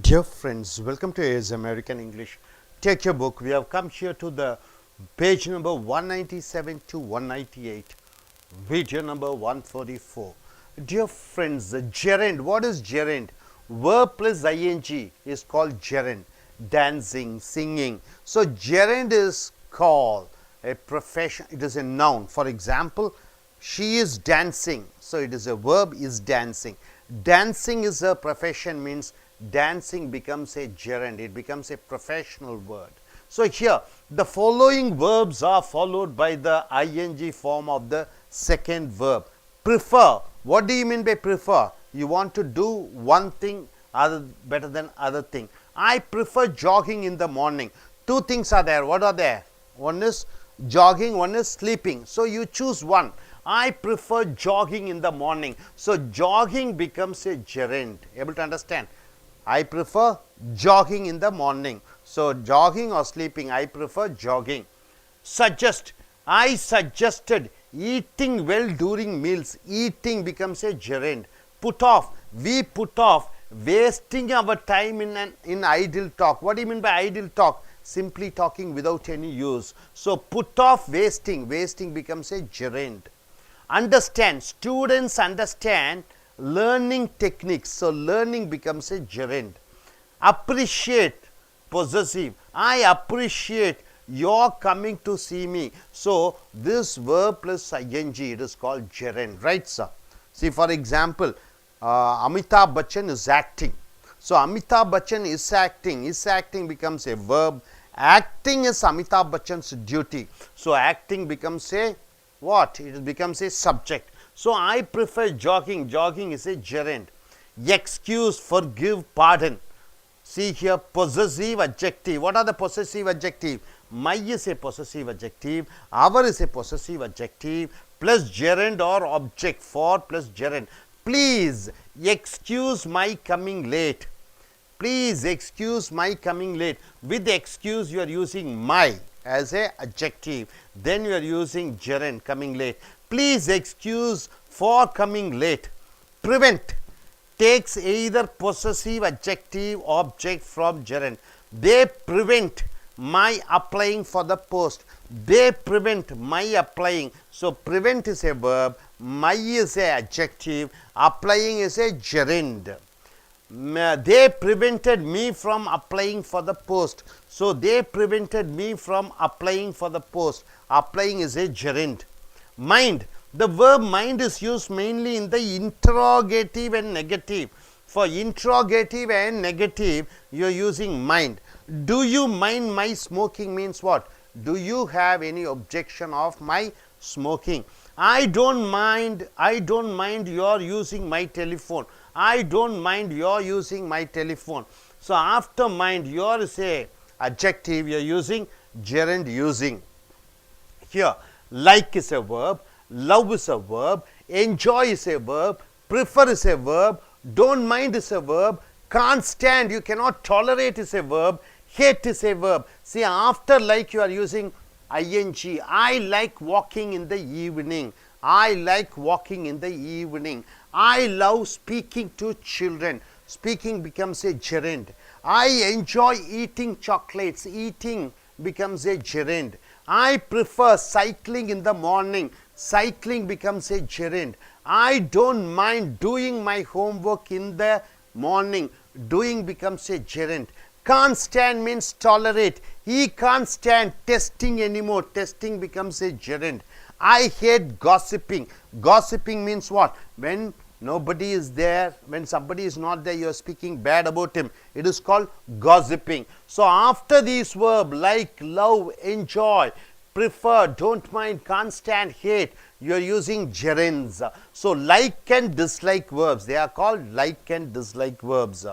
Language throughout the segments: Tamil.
Dear friends, welcome to AS American English. Take your book. We have come here to the page number 197 to 198, video number 144. Dear friends, the gerund, what is gerund? Verb plus ing is called gerund. Dancing, singing. So, gerund is called a profession, it is a noun. For example, she is dancing. So, it is a verb, is dancing. Dancing is a profession, means dancing becomes a gerund, it becomes a professional word. So, here the following verbs are followed by the ing form of the second verb. Prefer, what do you mean by prefer? You want to do one thing better than other thing. I prefer jogging in the morning. Two things are there. What are there? One is jogging, one is sleeping. So, you choose one. I prefer jogging in the morning. So, jogging becomes a gerund. Able to understand? I prefer jogging in the morning. So, jogging or sleeping, I prefer jogging. Suggest, I suggested eating well during meals. Eating becomes a gerund. Put off, we put off wasting our time in idle talk. What do you mean by idle talk? Simply talking without any use. So, put off wasting, wasting becomes a gerund. Understand, students understand learning techniques. So, learning becomes a gerund. Appreciate, possessive. I appreciate your coming to see me. So, this verb plus ing, it is called gerund, right sir? See, for example, Amitabh Bachchan is acting. So, Amitabh Bachchan is acting becomes a verb. Acting is Amitabh Bachchan's duty. So, acting becomes a what? It becomes a subject. So, I prefer jogging. Jogging is a gerund. Excuse, forgive, pardon. See here, possessive adjective. What are the possessive adjective? My is a possessive adjective. Our is a possessive adjective. Plus gerund or object. For plus gerund. Please excuse my coming late. Please excuse my coming late. With excuse, you are using my as a adjective. Then you are using gerund, coming late. Please excuse for coming late. Prevent takes either possessive adjective object from gerund. They prevent my applying for the post. They prevent my applying. So, prevent is a verb, my is a adjective, applying is a gerund. They prevented me from applying for the post. So, they prevented me from applying for the post. Applying is a gerund. Mind. The verb mind is used mainly in the interrogative and negative. For interrogative and negative, you are using mind. Do you mind my smoking means what? Do you have any objection of my smoking? I don't mind your using my telephone. I don't mind your using my telephone. So, after mind, your is a adjective, you are using gerund using. Here, like is a verb, love is a verb, enjoy is a verb, prefer is a verb, don't mind is a verb, can't stand, you cannot tolerate is a verb, hate is a verb. See, after like you are using ing. I like walking in the evening. I like walking in the evening. I love speaking to children. Speaking becomes a gerund. I enjoy eating chocolates. Eating becomes a gerund. I prefer cycling in the morning. Cycling becomes a gerund. I don't mind doing my homework in the morning. Doing becomes a gerund. Can't stand means tolerate. He can't stand testing anymore. Testing becomes a gerund. I hate gossiping. Gossiping means what? When nobody is there, when somebody is not there, you are speaking bad about him. It is called gossiping. So, after these verbs like, love, enjoy, prefer, don't mind, can't stand, hate, you are using gerunds. So, like and dislike verbs, they are called like and dislike verbs.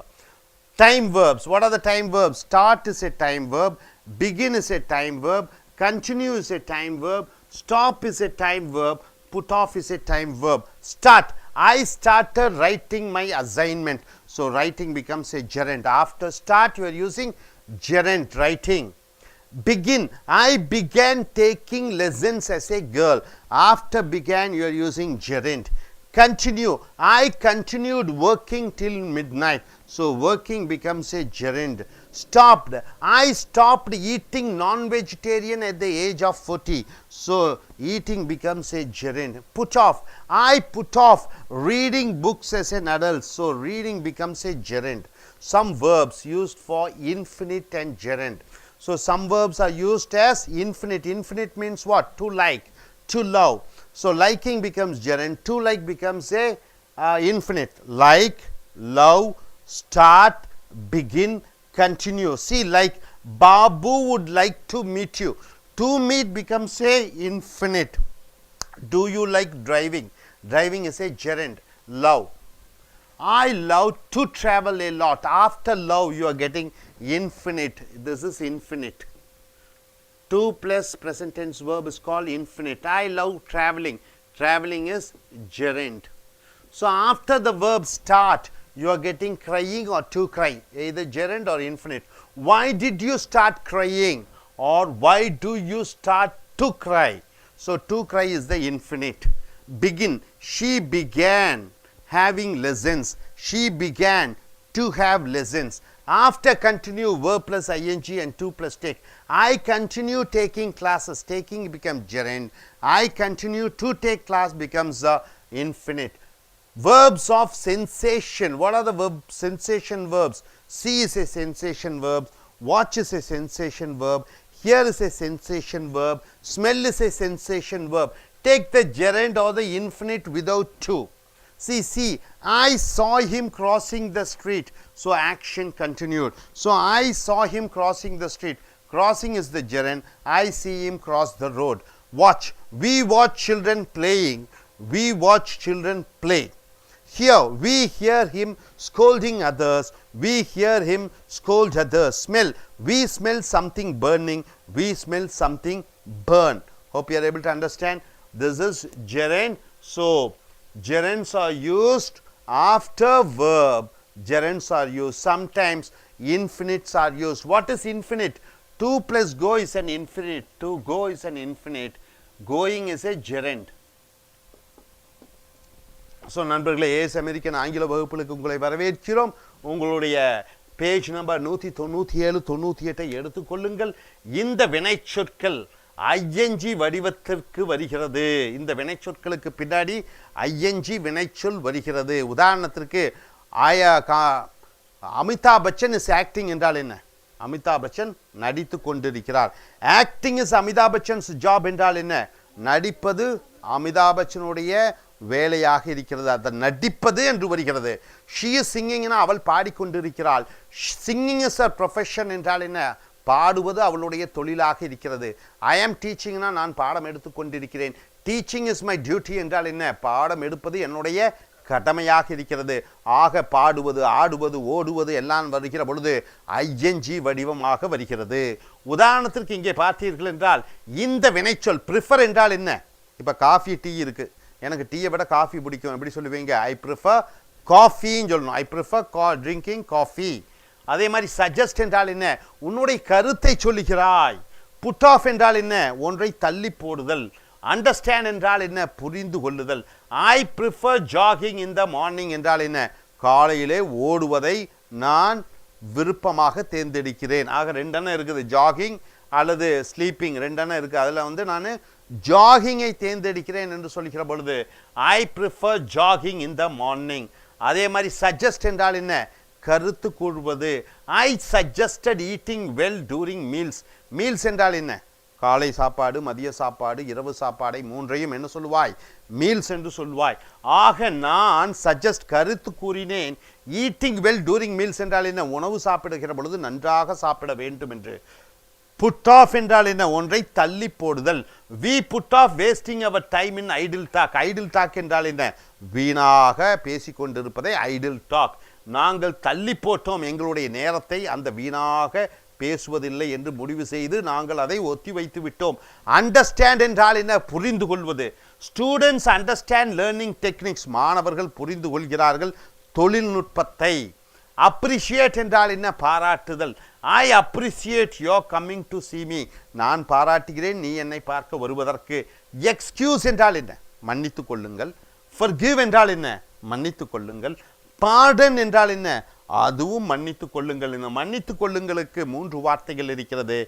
Time verbs, what are the time verbs? Start is a time verb, begin is a time verb, continue is a time verb, stop is a time verb, put off is a time verb. Start, I started writing my assignment. So, writing becomes a gerund. After start, you are using gerund, writing. Begin, I began taking lessons as a girl. After began, you are using gerund. Continue. I continued working till midnight. So working becomes a gerund. Stopped. I stopped eating non-vegetarian at the age of 40. So eating becomes a gerund. Put off. I put off reading books as an adult. So reading becomes a gerund. Some verbs used for infinite and gerund. So some verbs are used as infinite. Infinite means what? To like, to love. So liking becomes gerund. To like becomes a infinite. Like, love, start, begin, continue. See, like Babu would like to meet you. To meet becomes a infinite. Do you like driving? Driving is a gerund. Love. I love to travel a lot. After love you are getting infinite. This is infinite. 2 plus present tense verb is called infinite. I love traveling. Traveling is gerund. So after the verb start, you are getting crying or to cry, either gerund or infinite. Why did you start crying? Or why do you start to cry? So to cry is the infinite. Begin. She began having lessons. She began to have lessons. After continue, verb plus ing and to plus take. I continue taking classes. Taking becomes gerund. I continue to take class becomes infinite. Verbs of sensation. What are the sensation verbs? See is a sensation verb. Watch is a sensation verb. Hear is a sensation verb. Smell is a sensation verb. Take the gerund or the infinite without to. See, I saw him crossing the street. So action continued. So I saw him crossing the street. Crossing is the gerund. I see him cross the road. Watch. We watch children playing. We watch children play. Here, we hear him scolding others. We hear him scold others. Smell. We smell something burning. We smell something burn. Hope you are able to understand. This is gerund. So gerunds are used after verb. Gerunds are used. Sometimes infinites are used. What is infinite? To plus go is an infinite. To go is an infinite. Going is a gerund. So நண்பர்களே, ஏஎஸ் அமெரிக்கன் ஆங்கில வகுப்புகளுக்கு உங்களை வரவேற்கிறோம். உங்களுடைய பேஜ் நம்பர் 197 98 எடுத்துக்கொள்ளுங்கள். இந்த வினைச்சொற்கள் ஐஎன்ஜி வடிவத்திற்கு வருகிறது. இந்த வினைச்சொற்களுக்கு பின்னாடி ஐஎன்ஜி வினைச்சொல் வருகிறது. உதாரணத்திற்கு அமிதாப் பச்சன் இஸ் ஆக்டிங் என்றால் என்ன? அமிதாப் பச்சன் நடித்து கொண்டிருக்கிறார். Acting is Amitabh Bachchans job என்றால் என்ன? நடிப்பது அமிதாப் பச்சனுடைய வேலையாக இருக்கிறது. அதை நடிப்பது என்று வருகிறது. ஷீ இஸ் சிங்கிங்னா அவள் பாடிக்கொண்டிருக்கிறாள். சிங்கிங் இஸ் அ ப்ரொஃபஷன் என்றால் என்ன? பாடுவது அவளுடைய தொழிலாக இருக்கிறது. ஐ ஆம் டீச்சிங்னா நான் பாடம் எடுத்துக்கொண்டிருக்கிறேன். டீச்சிங் இஸ் மை டியூட்டி என்றால் என்ன? பாடம் எடுப்பது என்னுடைய கடமையாக இருக்கிறது. ஆக பாடுவது, ஆடுவது, ஓடுவது எல்லாம் வருகிற பொழுது ஐஎன்ஜி வடிவமாக வருகிறது. உதாரணத்திற்கு இங்கே பார்த்தீர்கள் என்றால் இந்த வினைச்சொல் ப்ரிஃபர் என்றால் என்ன? இப்போ காஃபி டீ இருக்கு. எனக்கு டீயை விட காஃபி பிடிக்கும். எப்படி சொல்லுவீங்க? ஐ ப்ரிஃபர் காஃபின்னு சொல்லணும். I prefer drinking coffee. அதே மாதிரி சஜஸ்ட் என்றால் என்ன? உன்னுடைய கருத்தை சொல்லுகிறாய். புட் ஆஃப் என்றால் என்ன? ஒன்றை தள்ளி போடுதல். அண்டர்ஸ்டாண்ட் என்றால் என்ன? புரிந்து கொள்ளுதல். ஐ prefer jogging in the morning என்றால் என்ன? காலையிலே ஓடுவதை நான் விருப்பமாக தேர்ந்தெடுக்கிறேன். ஆக ரெண்டெண்ணம் இருக்குது. ஜாகிங் அல்லது ஸ்லீப்பிங் ரெண்டெண்ணம் இருக்குது. அதில் நான் ஜாகிங்கை தேர்ந்தெடுக்கிறேன் என்று சொல்கிற பொழுது I prefer jogging in the morning. அதே மாதிரி சஜஸ்ட் என்றால் என்ன? கருத்து கூறுவது. I suggested eating well during meals. Meals என்றால் என்ன? காலை சாப்பாடு, மதிய சாப்பாடு, இரவு சாப்பாடை மூன்றையும் என்ன சொல்லுவாய்? மீல்ஸ் என்று சொல்வாய். ஆக நான் சஜஸ்ட் கருத்து கூறினேன். ஈட்டிங் வெல் டூரிங் மீல்ஸ் என்றால் என்ன? உணவு சாப்பிடுகிற பொழுது நன்றாக சாப்பிட வேண்டும் என்று. புட் ஆஃப் என்றால் என்ன? ஒன்றை தள்ளி போடுதல். We put off wasting our time in idle talk. Idle talk என்றால் என்ன? வீணாக பேசிக்கொண்டிருப்பதை ஐடில் டாக். நாங்கள் தள்ளி போட்டோம் எங்களுடைய நேரத்தை, அந்த வீணாக பேசுவதில்லை என்று முடிவு செய்து நாங்கள் அதை ஒத்தி வைத்து விட்டோம். அண்டர்ஸ்டாண்ட் என்றால் என்ன? புரிந்து கொள்வது. Students understand learning techniques. மாணவர்கள் புரிந்து கொள்கிறார்கள் தொழில்நுட்பத்தை. அப்ரிஷியேட் என்றால் என்ன? பாராட்டுதல். I appreciate your coming to see me. நான் பாராட்டுகிறேன் நீ என்னை பார்க்க வருவதற்கு. எக்ஸ்கியூஸ் என்றால் என்ன? மன்னித்து கொள்ளுங்கள். forgive என்றால் என்ன? மன்னித்துக் கொள்ளுங்கள். pardon என்றால் என்ன? அதுவும் மன்னித்துக் கொள்ளுங்கள். இந்த மன்னித்துக் கொள்ளுங்களுக்கு 3 வார்த்தைகள் இருக்கிறது.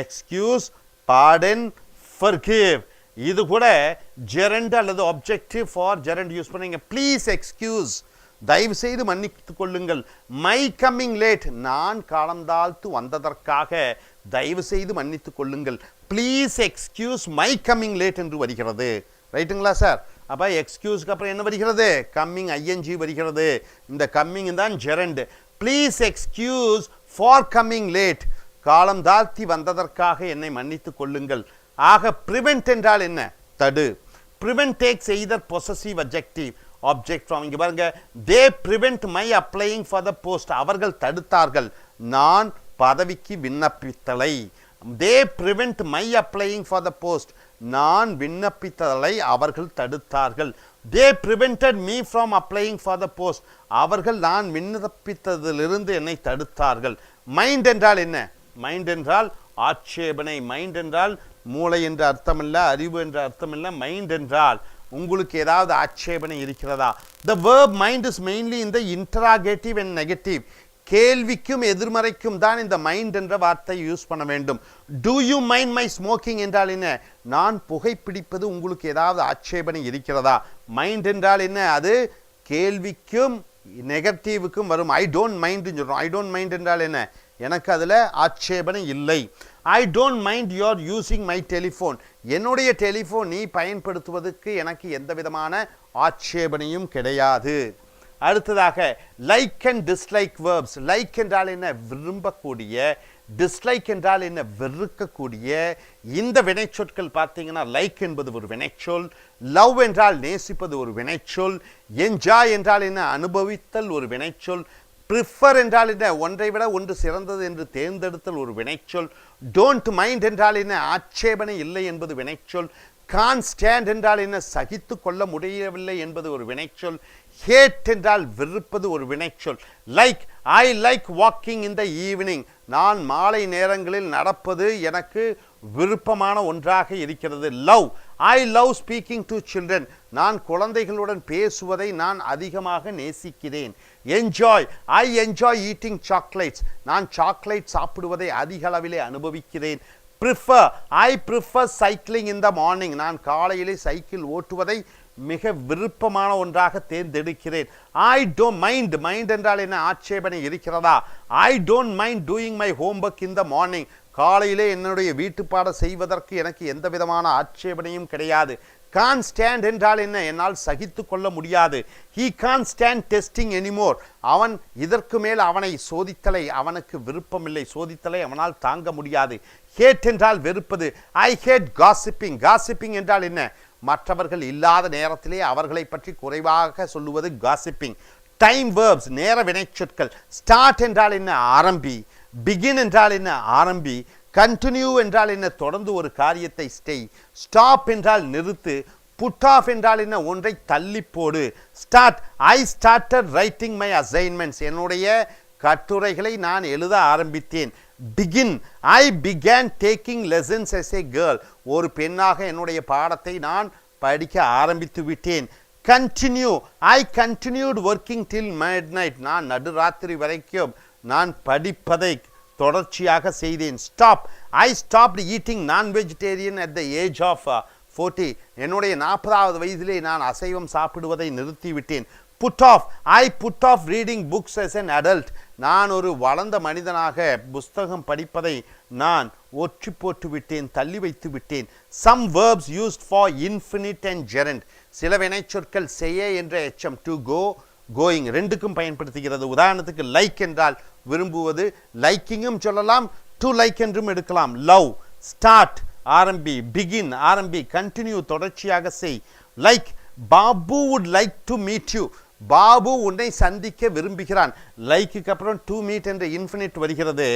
excuse, pardon, forgive. இது கூட gerund அல்லது objective for gerund யூஸ் பண்ணீங்க. please excuse, தயவு செய்து மன்னித்துக் கொள்ளுங்கள். மை கம்மிங் லேட், நான் காலம் தாழ்த்து வந்ததற்காக தயவு செய்து மன்னித்துக் கொள்ளுங்கள். Please excuse my coming late என்று வருகிறது. ரைட்டுங்களா சார்? அப்போ எக்ஸ்கியூஸ்க்கு அப்புறம் என்ன வருகிறது? கம்மிங் ஐஎன்ஜி வருகிறது. இந்த கம்மிங் தான் gerund. Please excuse for coming late, காலம் தாழ்த்தி வந்ததற்காக என்னை மன்னித்துக் கொள்ளுங்கள். ஆக ப்ரிவென்ட் என்றால் என்ன? தடு. Prevent takes either possessive adjective object from. இங்கே பாருங்க, they prevent my applying for the post, அவர்கள் தடுத்தார்கள் நான் பதவிக்கு விண்ணப்பித்தலை. They prevent my applying for the post, நான் விண்ணப்பித்தலை அவர்கள் தடுத்தார்கள். They prevented me from applying for the post, அவர்கள் நான் விண்ணப்பித்ததிலிருந்து என்னை தடுத்தார்கள். மைண்ட் என்றால் என்ன? மைண்ட் என்றால் ஆட்சேபனை. மைண்ட் என்றால் மூளை என்ற அர்த்தம் இல்லை, அறிவு என்ற அர்த்தம் இல்லை. மைண்ட் என்றால் உங்களுக்கு ஏதாவது ஆட்சேபனை இருக்கிறதா? The verb mind is mainly in the interrogative and negative. கேள்விக்கும் எதிர்மறைக்கும் தான் இந்த மைண்ட் என்ற வார்த்தை யூஸ் பண்ண வேண்டும். Do you mind my smoking என்றால் என்ன? நான் புகைப்பிடிப்பது உங்களுக்கு ஏதாவது ஆட்சேபனை இருக்கிறதா? மைண்ட் என்றால் என்ன? அது கேள்விக்கும் நெகட்டிவுக்கும் வரும். ஐ டோன்ட் மைண்ட் சொல்றோம். ஐ டோன்ட் மைண்ட் என்றால் என்ன? எனக்கு அதில் ஆட்சேபனை இல்லை. I don't mind your using my telephone, என்னுடைய டெலிஃபோன் நீ பயன்படுத்துவதற்கு எனக்கு எந்த விதமான ஆட்சேபனையும் கிடையாது. அடுத்ததாக like and dislike verbs. Like என்றால் என்ன? விரும்பக்கூடிய. டிஸ்லைக் என்றால் என்ன? வெறுக்கக்கூடிய. இந்த வினைச்சொற்கள் பார்த்தீங்கன்னா லைக் என்பது ஒரு வினைச்சொல், லவ் என்றால் நேசிப்பது ஒரு வினைச்சொல், என்ஜாய் என்றால் என்ன? அனுபவித்தல் ஒரு வினைச்சொல், ப்ரிஃபர் என்றால் என்ன? ஒன்றை விட ஒன்று சிறந்தது என்று தேர்ந்தெடுத்தல் ஒரு வினைச்சொல், டோன்ட் மைண்ட் என்றால் என்ன? ஆட்சேபனை இல்லை என்பது வினைச்சொல், கான் ஸ்டாண்ட் என்றால் என்ன? சகித்து கொள்ள முடியவில்லை என்பது ஒரு வினைச்சொல், ஹேட் என்றால் வெறுப்பது ஒரு வினைச்சொல். Like, I like walking in the evening, நான் மாலை நேரங்களில் நடப்பது எனக்கு விருப்பமான ஒன்றாக இருக்கிறது. Love, I love speaking to children, நான் குழந்தைகளுடன் பேசுவதை நான் அதிகமாக நேசிக்கிறேன். Enjoy, I enjoy eating chocolates, நான் சாக்லேட் சாப்பிடுவதை அதிக அளவிலே அனுபவிக்கிறேன். Prefer, I prefer cycling in the morning, நான் காலையிலே சைக்கிள் ஓட்டுவதை மிக விருப்பமான ஒன்றாக தேர்ந்தெடுக்கிறேன். ஐ டோன்ட் மைண்ட், மைண்ட் என்றால் என்ன? ஆட்சேபனை இருக்கிறதா? I don't mind doing my homework in the morning, காலையிலே என்னுடைய வீட்டுப்பாடம் செய்வதற்கு எனக்கு எந்த விதமான ஆட்சேபனையும் கிடையாது. கான் ஸ்டாண்ட் என்றால் என்ன? என்னால் சகித்து கொள்ள முடியாது. He Khan stand testing anymore, அவன் இதற்கு மேல் அவனை சோதித்தலை அவனுக்கு விருப்பமில்லை, சோதித்தலை அவனால் தாங்க முடியாது. ஹேட் என்றால் வெறுப்பது. ஐ ஹேட் காசிப்பிங், காசிப்பிங் என்றால் என்ன? மற்றவர்கள் இல்லாத நேரத்திலே அவர்களை பற்றி குறைவாக சொல்லுவது காசிப்பிங். டைம் வேர்ப்ஸ், நேர வினைச்சொற்கள். ஸ்டார்ட் என்றால் என்ன? ஆரம்பி. பிகின் என்றால் என்ன? ஆரம்பி. கண்டினியூ என்றால் என்ன? தொடர்ந்து ஒரு காரியத்தை ஸ்டே. ஸ்டாப் என்றால் நிறுத்து. புட் ஆஃப் என்றால் என்ன? ஒன்றை தள்ளி போடு. Start, I started writing my assignments, என்னுடைய கட்டுரைகளை நான் எழுத ஆரம்பித்தேன். Begin, I began taking lessons as a girl, ஒரு பெண்ணாக என்னுடைய பாடத்தை நான் படிக்க ஆரம்பித்து விட்டேன். Continue, I continued working till midnight, நான் நடுராத்திரி வரைக்கும் நான் படிப்பதை தொடர்ச்சியாக செய்தேன். Stop, I stopped eating non vegetarian at the age of 40, என்னுடைய 40வது வயதிலே நான் அசைவம் சாப்பிடுவதை நிறுத்திவிட்டேன். Put off, I put off reading books S an adult, நான் ஒரு வளர்ந்த மனிதனாக புஸ்தகம் படிப்பதை நான் ஒற்றி போட்டு விட்டேன், தள்ளி வைத்து விட்டேன். Some verbs used for infinitive and gerund, சில வினைச்சொற்கள் செய்ய என்ற எச்சம் டு கோ, கோயிங் ரெண்டுக்கும் பயன்படுத்துகிறது. உதாரணத்துக்கு லைக் என்றால் விரும்புவது, லைக்கிங்கும் சொல்லலாம், டு லைக் என்றும் எடுக்கலாம். லவ், ஸ்டார்ட் ஆரம்பி, பிகின் ஆரம்பி, கண்டினியூ தொடர்ச்சியாக செய். Like, Babu would like to meet you, Babu உன்னை சந்திக்க விரும்புகிறான். லைக்கு அப்புறம் டு மீட் என்ற இன்ஃபினிட் வருகிறது.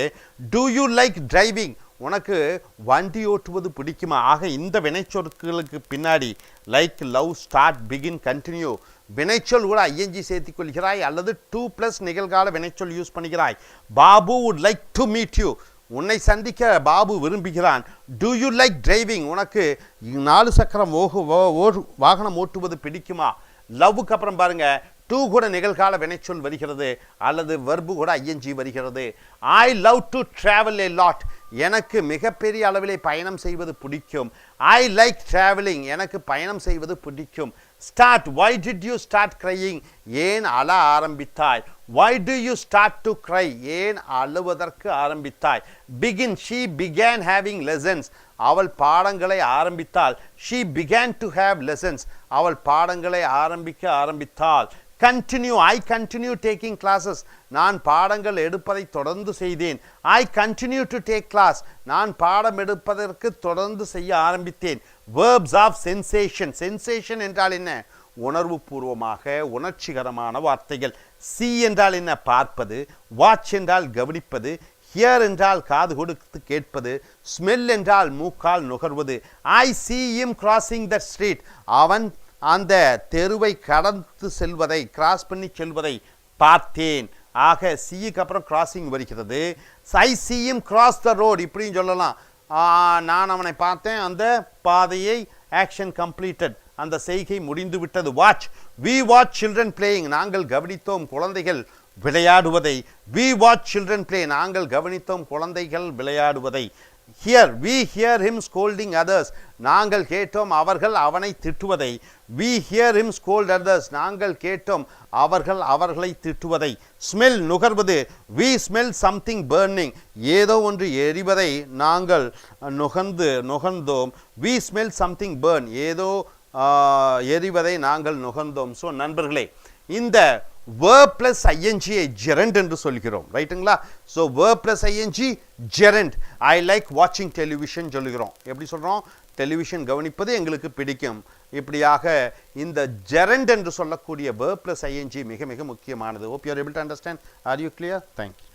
டு யூ லைக் டிரைவிங், உனக்கு வண்டி ஓட்டுவது பிடிக்குமா? ஆக இந்த வினைச்சொற்களுக்கு பின்னாடி like, love, start, begin, continue வினைச்சொல் கூட ஐஎன்ஜி சேர்த்துக் கொள்கிறாய் அல்லது 2+ நிகழ்கால வினைச்சொல் யூஸ் பண்ணுகிறாய். Babu would like to meet you, உன்னை சந்திக்க பாபு விரும்புகிறான். டு யூ லைக் டிரைவிங், உனக்கு 4 சக்கரம் வாகனம் ஓட்டுவது பிடிக்குமா? லவ்வுக்கு அப்புறம் பாருங்க டு கூட நிகழ்கால வினைச்சொல் வருகிறது அல்லது வெர்பு கூட ஐஎன்ஜி வருகிறது. I love to travel a lot, எனக்கு மிகப்பெரிய அளவிலே பயணம் செய்வது பிடிக்கும். ஐ லைக் டிராவலிங், எனக்கு பயணம் செய்வது பிடிக்கும். Start, why did you start crying, ஏன் அழ ஆரம்பித்தாய். why do you start to cry, ஏன் அழுவதற்கு ஆரம்பித்தாய். begin, she began having lessons, அவள் பாடங்களை ஆரம்பித்தாள். she began to have lessons, அவள் பாடங்களை ஆரம்பித்தாள். continue, I continue taking classes, நான் பாடங்கள் எடுப்பதை தொடர்ந்து செய்தேன். I continue to take class, நான் பாடம் எடுப்பதற்கு தொடர்ந்து செய்ய ஆரம்பித்தேன். verbs of sensation, sensation என்றால் என்ன? உணர்வு பூர்வமாக உணர்ச்சிகரமான வார்த்தைகள். see என்றால் என்ன? பார்ப்பது. watch என்றால் கவனிப்பது. hear என்றால் காது கொடுத்து கேட்பது. smell என்றால் மூக்கால் நுகர்வது. I see him crossing the street, அவன் அந்த தெருவை கடந்து செல்வதை, கிராஸ் பண்ணி செல்வதை பார்த்தேன். ஆக சிக்கு அப்புறம் கிராசிங் வருகிறது. ஐ see him cross the road, இப்படின்னு சொல்லலாம். நான் அவனை பார்த்தேன், அந்த பாதையை, ஆக்ஷன் கம்ப்ளீட்டட், அந்த செய்கை முடிந்து விட்டது. Watch, we watch children playing, நாங்கள் கவனித்தோம் குழந்தைகள் விளையாடுவதை. we watch children play, நாங்கள் கவனித்தோம் குழந்தைகள் விளையாடுவதை. Here, we hear him scolding others, நாங்கள் கேட்டோம் அவர்கள் அவனை திட்டுவதை. we hear him scold others, நாங்கள் கேட்டோம் அவர்கள் அவர்களை திட்டுவதை. smell, நுகர்வது. we smell something burning, ஏதோ ஒன்று எரிவதை நாங்கள் நுகர்ந்தோம். we smell something burn, ஏதோ எரிவதை நாங்கள் நுகர்ந்தோம். ஸோ நண்பர்களே, இந்த verb plus ing gerund என்று சொல்கிறோம், ரைட்டுங்களா? So verb plus ing gerund. I like watching television சொல்கிறோம். எப்படி சொல்கிறோம்? டெலிவிஷன் கவனிப்பது எங்களுக்கு பிடிக்கும். இப்படியாக இந்த gerund என்று சொல்லக்கூடிய verb plus ing மிக மிக முக்கியமானது. hope you are able to understand. Are you clear? Thank you.